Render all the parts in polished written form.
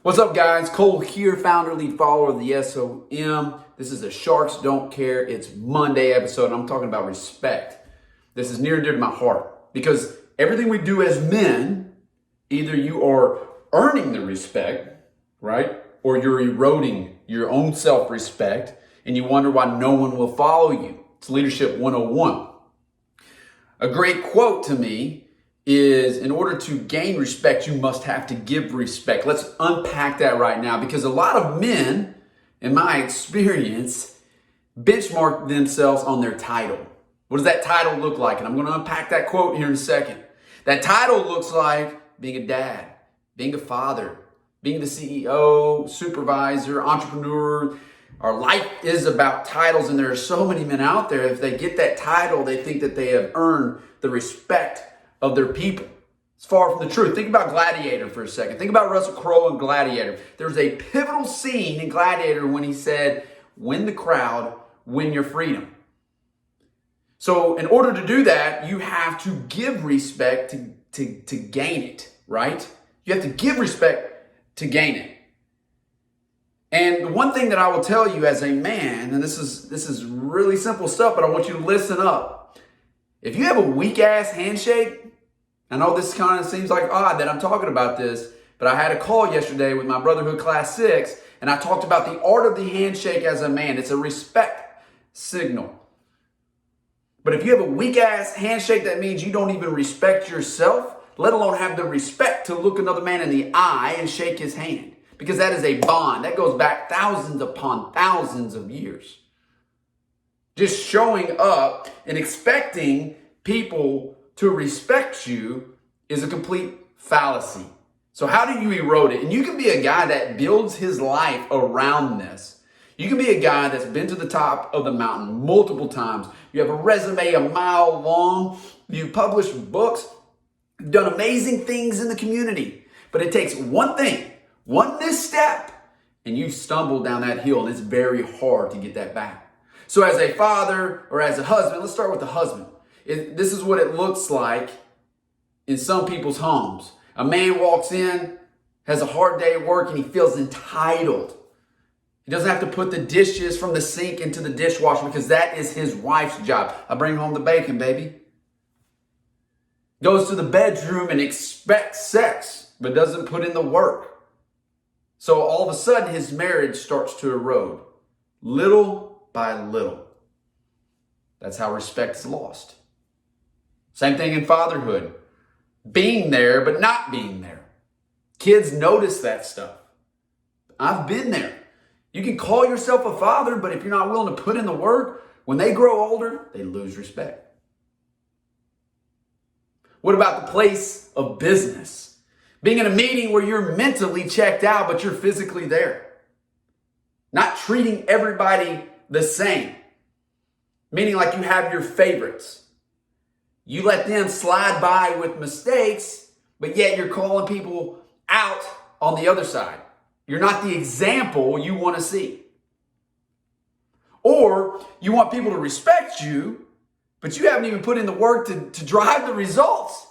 What's up, guys? Cole here, founder, lead follower of the SOM. This is a Sharks Don't Care. It's Monday episode, and I'm talking about respect. This is near and dear to my heart because everything we do as men, either you are earning the respect, right? Or you're eroding your own self-respect, and you wonder why no one will follow you. It's Leadership 101. A great quote to me is, in order to gain respect, you must have to give respect. Let's unpack that right now, because a lot of men, in my experience, benchmark themselves on their title. What does that title look like? And I'm going to unpack that quote here in a second. That title looks like being a dad, being a father, being the CEO, supervisor, entrepreneur. Our life is about titles, and there are so many men out there, if they get that title, they think that they have earned the respect of their people. It's far from the truth. Think about Gladiator for a second. Think about Russell Crowe in Gladiator. There's a pivotal scene in Gladiator when he said, "Win the crowd, win your freedom." So in order to do that, you have to give respect to gain it, right? You have to give respect to gain it. And the one thing that I will tell you as a man, and this is really simple stuff, but I want you to listen up. If you have a weak ass handshake, I know this kind of seems like odd that I'm talking about this, but I had a call yesterday with my Brotherhood Class 6, and I talked about the art of the handshake as a man. It's a respect signal. But if you have a weak ass handshake, that means you don't even respect yourself, let alone have the respect to look another man in the eye and shake his hand. Because that is a bond. That goes back thousands upon thousands of years. Just showing up and expecting people to respect you is a complete fallacy. So how do you erode it? And you can be a guy that builds his life around this. You can be a guy that's been to the top of the mountain multiple times. You have a resume a mile long. You've published books. You've done amazing things in the community. But it takes one thing, one misstep, and you stumble down that hill, and it's very hard to get that back. So as a father or as a husband, let's start with the husband. This is what it looks like in some people's homes. A man walks in, has a hard day at work, and he feels entitled. He doesn't have to put the dishes from the sink into the dishwasher because that is his wife's job. I bring home the bacon, baby. Goes to the bedroom and expects sex, but doesn't put in the work. So all of a sudden, his marriage starts to erode, little by little. That's how respect is lost. Same thing in fatherhood. Being there, but not being there. Kids notice that stuff. I've been there. You can call yourself a father, but if you're not willing to put in the work, when they grow older, they lose respect. What about the place of business? Being in a meeting where you're mentally checked out, but you're physically there. Not treating everybody the same. Meaning like you have your favorites. You let them slide by with mistakes, but yet you're calling people out on the other side. You're not the example you want to see. Or you want people to respect you, but you haven't even put in the work to drive the results.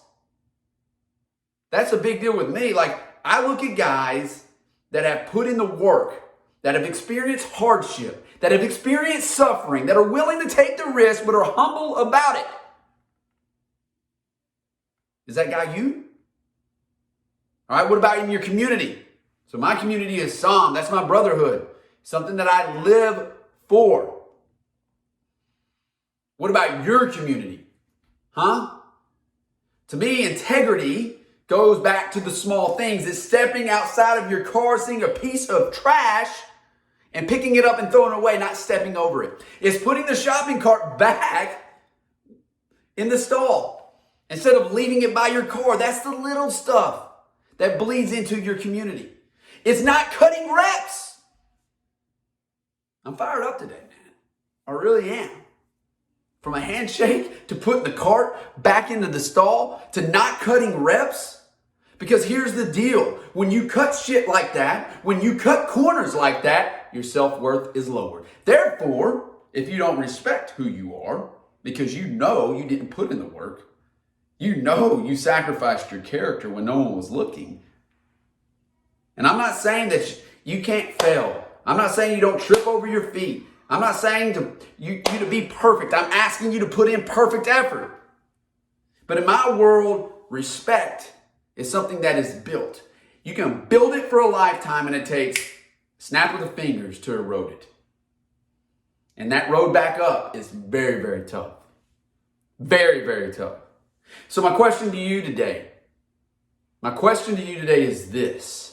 That's a big deal with me. Like, I look at guys that have put in the work, that have experienced hardship, that have experienced suffering, that are willing to take the risk, but are humble about it. Is that guy you? All right, what about in your community? So my community is SOM. That's my brotherhood. Something that I live for. What about your community? Huh? To me, integrity goes back to the small things. It's stepping outside of your car, seeing a piece of trash, and picking it up and throwing it away, not stepping over it. It's putting the shopping cart back in the stall instead of leaving it by your car. That's the little stuff that bleeds into your community. It's not cutting reps. I'm fired up today, man. I really am. From a handshake to putting the cart back into the stall to not cutting reps. Because here's the deal. When you cut shit like that, when you cut corners like that, your self-worth is lowered. Therefore, if you don't respect who you are, because you know you didn't put in the work, you know you sacrificed your character when no one was looking, And I'm not saying that you can't fail. I'm not saying you don't trip over your feet. I'm not saying you to be perfect. I'm asking you to put in perfect effort. But in my world, respect is something that is built. You can build it for a lifetime, and it takes a snap of the fingers to erode it. And that road back up is very, very tough. Very, very tough. So my question to you today is this.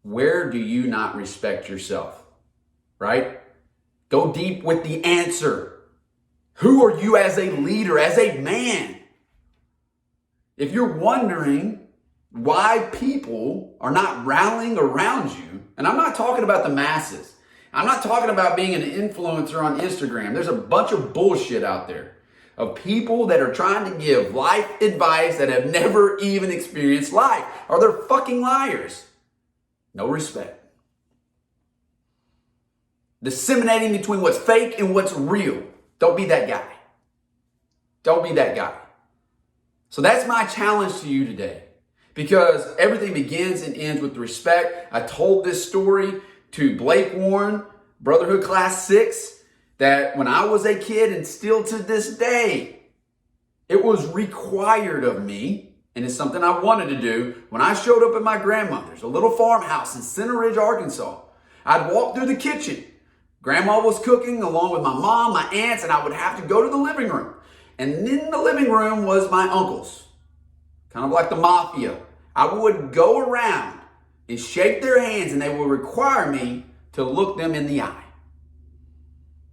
Where do you not respect yourself? Right? Go deep with the answer. Who are you as a leader, as a man? If you're wondering why people are not rallying around you, and I'm not talking about the masses. I'm not talking about being an influencer on Instagram. There's a bunch of bullshit out there of people that are trying to give life advice that have never even experienced life, or they're fucking liars. No respect. Disseminating between what's fake and what's real. Don't be that guy. Don't be that guy. So that's my challenge to you today, because everything begins and ends with respect. I told this story to Blake Warren, Brotherhood Class 6, that when I was a kid, and still to this day, it was required of me, and it's something I wanted to do. When I showed up at my grandmother's, a little farmhouse in Center Ridge, Arkansas, I'd walk through the kitchen. Grandma was cooking along with my mom, my aunts, and I would have to go to the living room. And in the living room was my uncles, kind of like the mafia. I would go around and shake their hands, and they would require me to look them in the eye.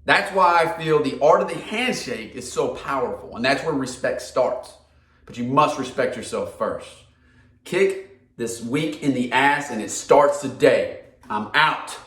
That's why I feel the art of the handshake is so powerful, and that's where respect starts. But you must respect yourself first. Kick this week in the ass, and it starts today. I'm out.